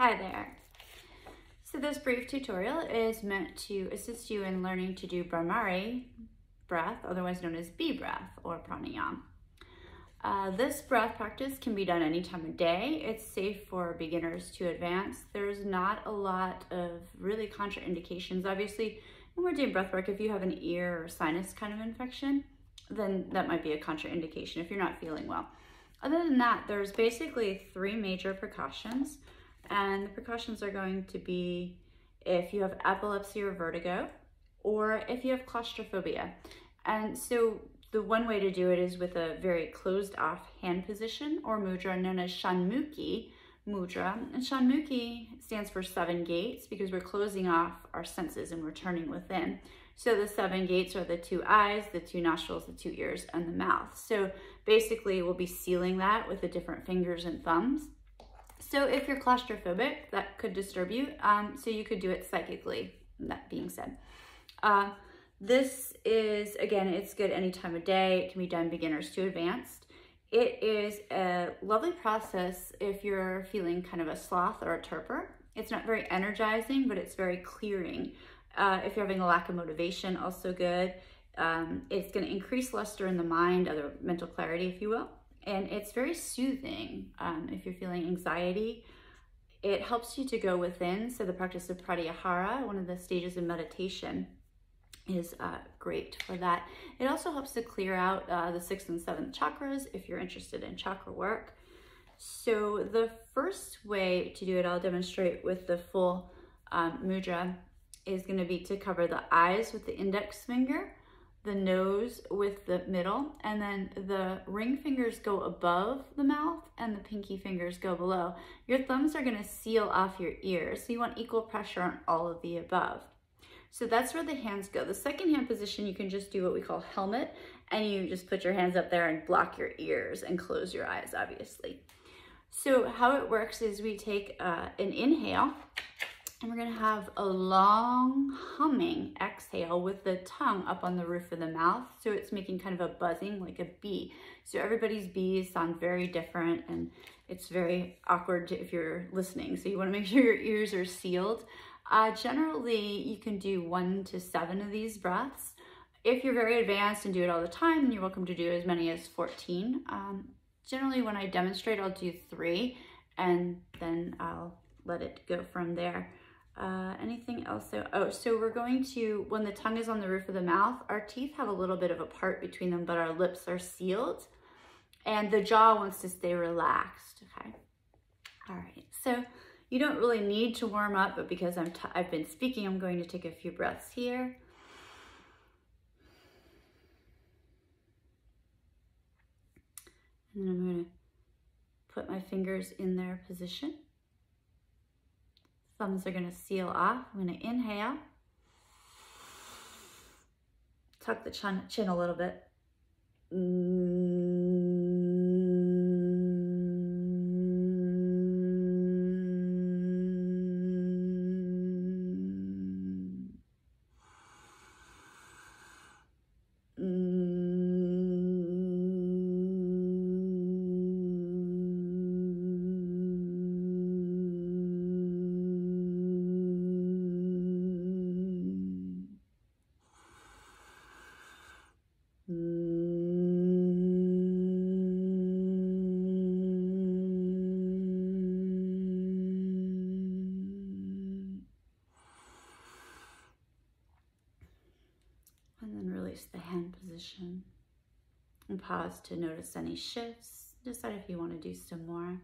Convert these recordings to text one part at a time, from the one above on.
Hi there. So this brief tutorial is meant to assist you in learning to do Bhramari breath, otherwise known as bee breath or pranayama. This breath practice can be done any time of day. It's safe for beginners to advanced. There's not a lot of really contraindications. Obviously, when we're doing breath work, if you have an ear or sinus kind of infection, then that might be a contraindication if you're not feeling well. Other than that, there's basically three major precautions. And the precautions are going to be if you have epilepsy or vertigo, or if you have claustrophobia. And so the one way to do it is with a very closed off hand position or mudra known as Shanmukhi Mudra. And Shanmukhi stands for 7 gates because we're closing off our senses and we're turning within. So the 7 gates are the 2 eyes, the 2 nostrils, the 2 ears, and the mouth. So basically we'll be sealing that with the different fingers and thumbs. So if you're claustrophobic, that could disturb you. So you could do it psychically, that being said. This is, again, it's good any time of day. It can be done beginners to advanced. It is a lovely process if you're feeling kind of a sloth or a torpor. It's not very energizing, but it's very clearing. If you're having a lack of motivation, also good. It's going to increase luster in the mind, other mental clarity, if you will. And it's very soothing if you're feeling anxiety. It helps you to go within. So the practice of Pranayama, one of the stages of meditation, is great for that. It also helps to clear out the 6th and 7th chakras if you're interested in chakra work. So the first way to do it, I'll demonstrate with the full mudra, is going to be to cover the eyes with the index finger, the nose with the middle, and then the ring fingers go above the mouth and the pinky fingers go below. Your thumbs are going to seal off your ears, so you want equal pressure on all of the above. So that's where the hands go. The second hand position, you can just do what we call helmet, and you just put your hands up there and block your ears and close your eyes, obviously. So how it works is we take an inhale, and we're gonna have a long humming exhale with the tongue up on the roof of the mouth. So it's making kind of a buzzing like a bee. So everybody's bees sound very different and it's very awkward if you're listening. So you wanna make sure your ears are sealed. Generally, you can do 1 to 7 of these breaths. If you're very advanced and do it all the time, then you're welcome to do as many as 14. Generally, when I demonstrate, I'll do 3 and then I'll let it go from there. Anything else? So we're going to, when the tongue is on the roof of the mouth, our teeth have a little bit of a part between them, but our lips are sealed and the jaw wants to stay relaxed, okay? All right, so you don't really need to warm up, but because I've been speaking, I'm going to take a few breaths here. And then I'm going to put my fingers in their position. Thumbs are going to seal off. I'm going to inhale. Tuck the chin a little bit. And then release the hand position and pause to notice any shifts. Decide if you want to do some more.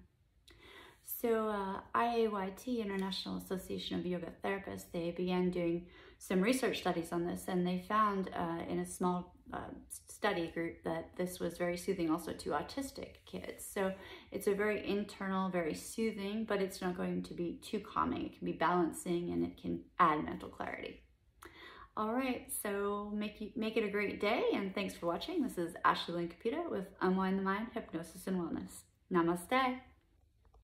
So IAYT, International Association of Yoga Therapists, they began doing some research studies on this, and they found in a small study group that this was very soothing also to autistic kids. So it's a very internal, very soothing, but it's not going to be too calming. It can be balancing and it can add mental clarity. All right, so make it a great day, and thanks for watching. This is Ashley Lynn Caputo with Unwind the Mind, Hypnosis and Wellness. Namaste.